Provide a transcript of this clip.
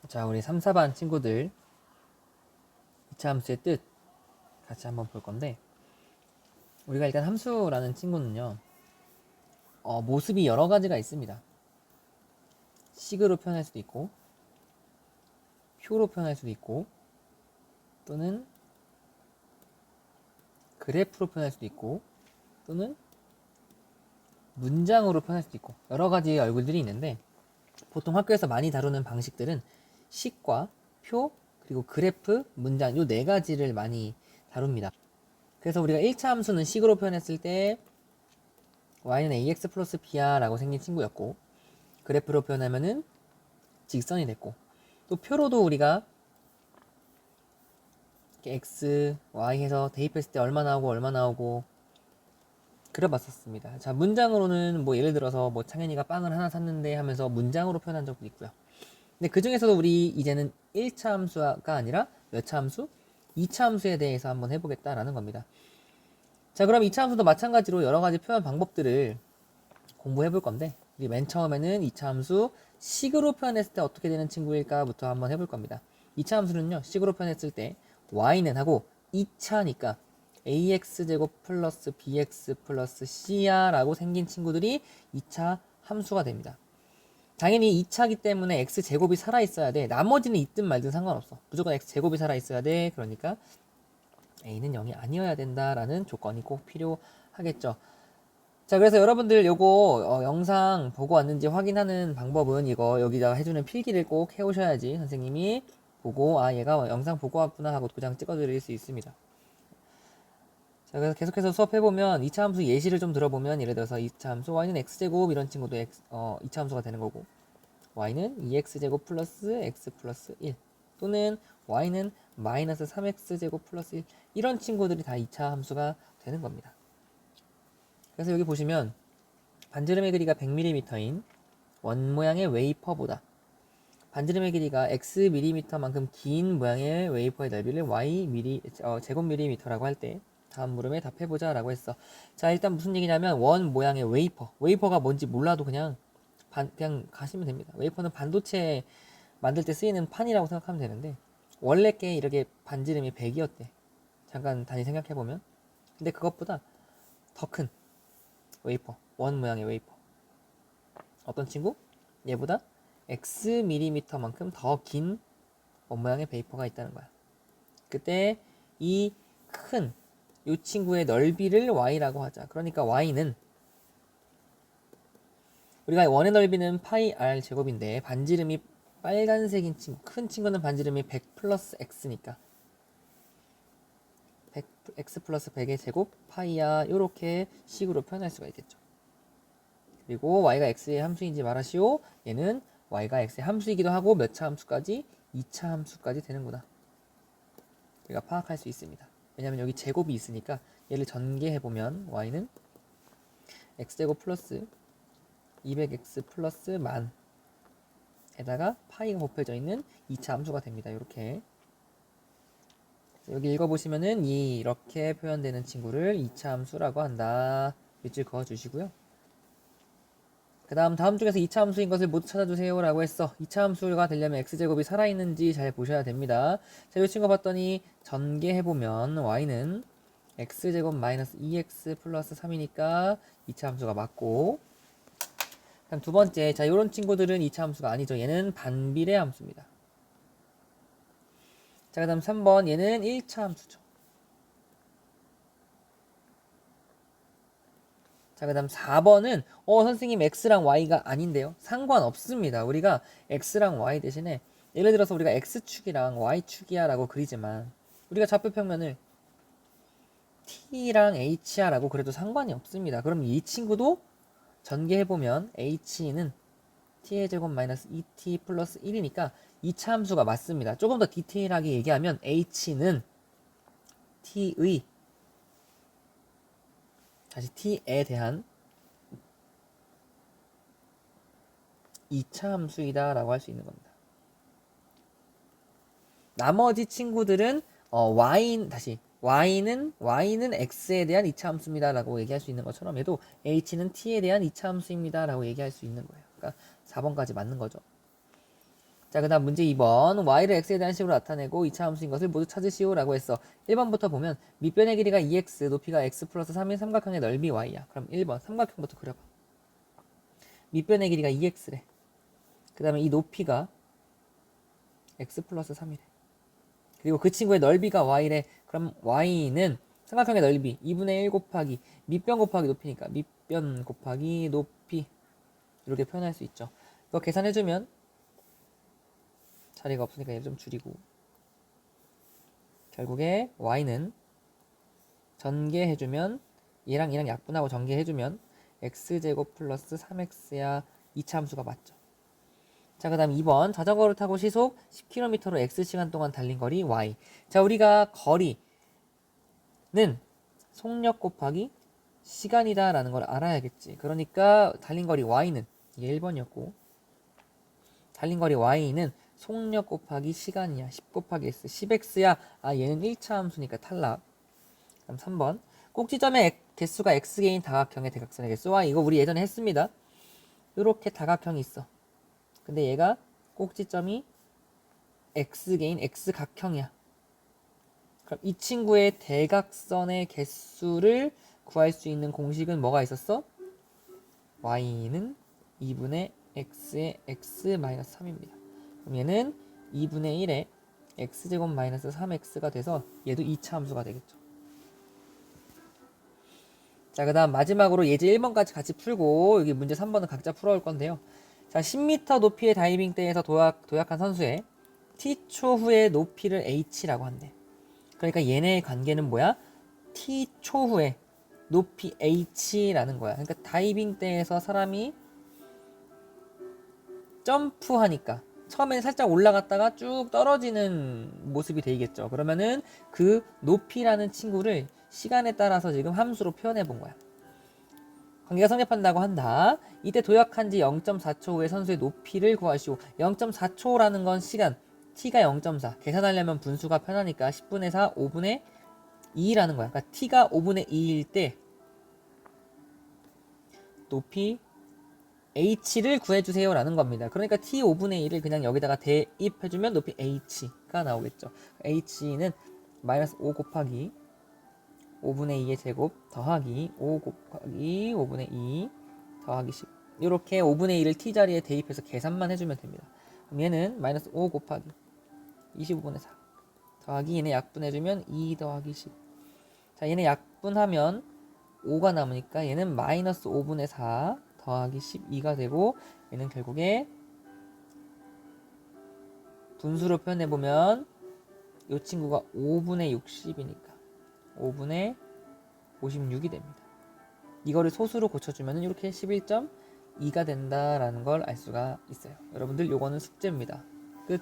자, 우리 3, 4반 친구들 2차 함수의 뜻 같이 한번 볼 건데, 우리가 일단 함수라는 친구는요, 모습이 여러 가지가 있습니다. 식으로 표현할 수도 있고, 표로 표현할 수도 있고, 또는 그래프로 표현할 수도 있고, 또는 문장으로 표현할 수도 있고, 여러 가지의 얼굴들이 있는데, 보통 학교에서 많이 다루는 방식들은 식과 표, 그리고 그래프, 문장 요 네 가지를 많이 다룹니다. 그래서 우리가 1차 함수는 식으로 표현했을 때 y는 ax 플러스 b야 라고 생긴 친구였고, 그래프로 표현하면은 직선이 됐고, 또 표로도 우리가 이렇게 x, y 해서 대입했을 때 얼마 나오고 그려봤었습니다. 자, 문장으로는 뭐 예를 들어서 뭐 창현이가 빵을 하나 샀는데 하면서 문장으로 표현한 적도 있고요. 근데 그 중에서도 우리 이제는 1차 함수가 아니라 몇 차 함수? 2차 함수에 대해서 한번 해보겠다라는 겁니다. 자, 그럼 2차 함수도 마찬가지로 여러 가지 표현 방법들을 공부해 볼 건데, 우리 맨 처음에는 2차 함수 식으로 표현했을 때 어떻게 되는 친구일까부터 한번 해볼 겁니다. 2차 함수는요, 식으로 표현했을 때 y는 하고 2차니까 ax제곱 플러스 bx 플러스 c야 라고 생긴 친구들이 2차 함수가 됩니다. 당연히 2차기 때문에 x제곱이 살아있어야 돼. 나머지는 있든 말든 상관없어. 무조건 x제곱이 살아있어야 돼. 그러니까 a는 0이 아니어야 된다라는 조건이 꼭 필요하겠죠. 자, 그래서 여러분들 요거 영상 보고 왔는지 확인하는 방법은 이거 여기다가 해주는 필기를 꼭 해오셔야지 선생님이 보고 얘가 영상 보고 왔구나 하고 도장 찍어드릴 수 있습니다. 자, 그래서 계속해서 수업해보면 2차 함수 예시를 좀 들어보면, 예를 들어서 2차 함수 y는 x제곱 이런 친구도 2차 함수가 되는 거고, y는 2x제곱 플러스 x 플러스 1 또는 y는 마이너스 3x제곱 플러스 1 이런 친구들이 다 2차 함수가 되는 겁니다. 그래서 여기 보시면 반지름의 길이가 100mm인 원 모양의 웨이퍼보다 반지름의 길이가 xm만큼 긴 모양의 웨이퍼의 넓이를 제곱 밀리미터라고 할 때 다음 물음에 답해보자 라고 했어. 자, 일단 무슨 얘기냐면 원 모양의 웨이퍼가 뭔지 몰라도 그냥 가시면 됩니다. 웨이퍼는 반도체 만들 때 쓰이는 판이라고 생각하면 되는데, 원래 게 이렇게 반지름이 100이었대. 잠깐 다시 생각해보면. 근데 그것보다 더 큰 웨이퍼, 원 모양의 웨이퍼. 어떤 친구? 얘보다 xm만큼 더 긴 원 모양의 베이퍼가 있다는 거야. 그때 이 친구의 넓이를 y라고 하자. 그러니까 y는, 우리가 원의 넓이는 파이 r 제곱인데 반지름이 빨간색인 친구, 큰 친구는 반지름이 100 플러스 x니까 100x 플러스 100의 제곱 파이야, 요렇게 식으로 표현할 수가 있겠죠. 그리고 y가 x의 함수인지 말하시오. 얘는 y가 x의 함수이기도 하고 몇 차 함수까지? 2차 함수까지 되는구나. 우리가 파악할 수 있습니다. 왜냐면 여기 제곱이 있으니까 얘를 전개해보면 y는 x제곱 플러스 200x 플러스 만 에다가 파이가 곱해져 있는 2차 함수가 됩니다. 이렇게 여기 읽어보시면은 이렇게 표현되는 친구를 2차 함수라고 한다. 밑줄 그어주시고요. 그 다음 중에서 2차 함수인 것을 모두 찾아주세요 라고 했어. 2차 함수가 되려면 x제곱이 살아있는지 잘 보셔야 됩니다. 자, 이 친구 봤더니 전개해보면 y는 x제곱 마이너스 2x 플러스 3이니까 2차 함수가 맞고, 그럼 두 번째, 자, 요런 친구들은 2차 함수가 아니죠. 얘는 반비례 함수입니다. 자, 그 다음 3번, 얘는 1차 함수죠. 자, 그 다음 4번은 선생님 x랑 y가 아닌데요. 상관없습니다. 우리가 x랑 y 대신에 예를 들어서 우리가 x축이랑 y축이야 라고 그리지만, 우리가 좌표평면을 t랑 h야 라고 그래도 상관이 없습니다. 그럼 이 친구도 전개해보면 h는 t의 제곱 마이너스 2t 플러스 1이니까 2차 함수가 맞습니다. 조금 더 디테일하게 얘기하면 h는 t에 대한 2차 함수이다 라고 할 수 있는 겁니다. 나머지 친구들은 y는 x에 대한 2차 함수입니다 라고 얘기할 수 있는 것처럼, 얘도 h는 t에 대한 2차 함수입니다 라고 얘기할 수 있는 거예요. 그러니까 4번까지 맞는 거죠. 자, 그 다음 문제 2번. y를 x에 대한 식으로 나타내고 2차 함수인 것을 모두 찾으시오 라고 했어. 1번부터 보면 밑변의 길이가 2x, 높이가 x 플러스 3인 삼각형의 넓이 y야. 그럼 1번 삼각형부터 그려봐. 밑변의 길이가 2x래. 그 다음에 이 높이가 x 플러스 3이래. 그리고 그 친구의 넓이가 y래. 그럼 y는 삼각형의 넓이 2분의 1 곱하기 밑변 곱하기 높이니까 밑변 곱하기 높이 이렇게 표현할 수 있죠. 이거 계산해주면 자리가 없으니까 얘를 좀 줄이고 결국에 y는 전개해주면 얘랑 얘랑 약분하고 전개해주면 x제곱 플러스 3x야 2차 함수가 맞죠. 자, 그 다음 2번 자전거를 타고 시속 10km로 x시간 동안 달린 거리 y. 자, 우리가 거리는 속력 곱하기 시간이다 라는 걸 알아야겠지. 그러니까 달린 거리 y는 이게 1번이었고 달린 거리 y는 속력 곱하기 시간이야. 10 곱하기 x 10x야. 아, 얘는 1차 함수니까 탈락. 그럼 3번 꼭지점의 개수가 x개인 다각형의 대각선의 개수와 이거 우리 예전에 했습니다. 이렇게 다각형이 있어. 근데 얘가 꼭지점이 x개인 x각형이야. 그럼 이 친구의 대각선의 개수를 구할 수 있는 공식은 뭐가 있었어? y는 2분의 x의 x 마이너스 3입니다. 그럼 얘는 2분의 1의 x제곱 마이너스 3x가 돼서 얘도 2차 함수가 되겠죠. 자, 그 다음 마지막으로 예제 1번까지 같이 풀고 여기 문제 3번은 각자 풀어올 건데요. 자, 10m 높이의 다이빙대에서 도약한 선수의 t초 후의 높이를 h라고 한대. 그러니까 얘네의 관계는 뭐야? t초 후에 높이 h라는 거야. 그러니까 다이빙대에서 사람이 점프하니까 처음에는 살짝 올라갔다가 쭉 떨어지는 모습이 되겠죠. 그러면은 그 높이라는 친구를 시간에 따라서 지금 함수로 표현해 본 거야. 관계가 성립한다고 한다. 이때 도약한 지 0.4초 후에 선수의 높이를 구하시오. 0.4초라는 건 시간, t가 0.4. 계산하려면 분수가 편하니까 10분의 4, 5분의 2라는 거야. 그러니까 t가 5분의 2일 때 높이 h를 구해주세요 라는 겁니다. 그러니까 t 5분의 1을 그냥 여기다가 대입해주면 높이 h가 나오겠죠. h는 마이너스 5 곱하기 5분의 2의 제곱 더하기 5 곱하기 5분의 2 더하기 10 이렇게 5분의 1을 t 자리에 대입해서 계산만 해주면 됩니다. 그럼 얘는 마이너스 5 곱하기 25분의 4 더하기 얘네 약분해주면 2 더하기 10. 자, 얘네 약분하면 5가 남으니까 얘는 마이너스 5분의 4 더하기 12가 되고 얘는 결국에 분수로 표현해보면 이 친구가 5분의 60이니까 5분의 56이 됩니다. 이거를 소수로 고쳐주면 이렇게 11.2가 된다라는 걸 알 수가 있어요. 여러분들 요거는 숙제입니다. 끝.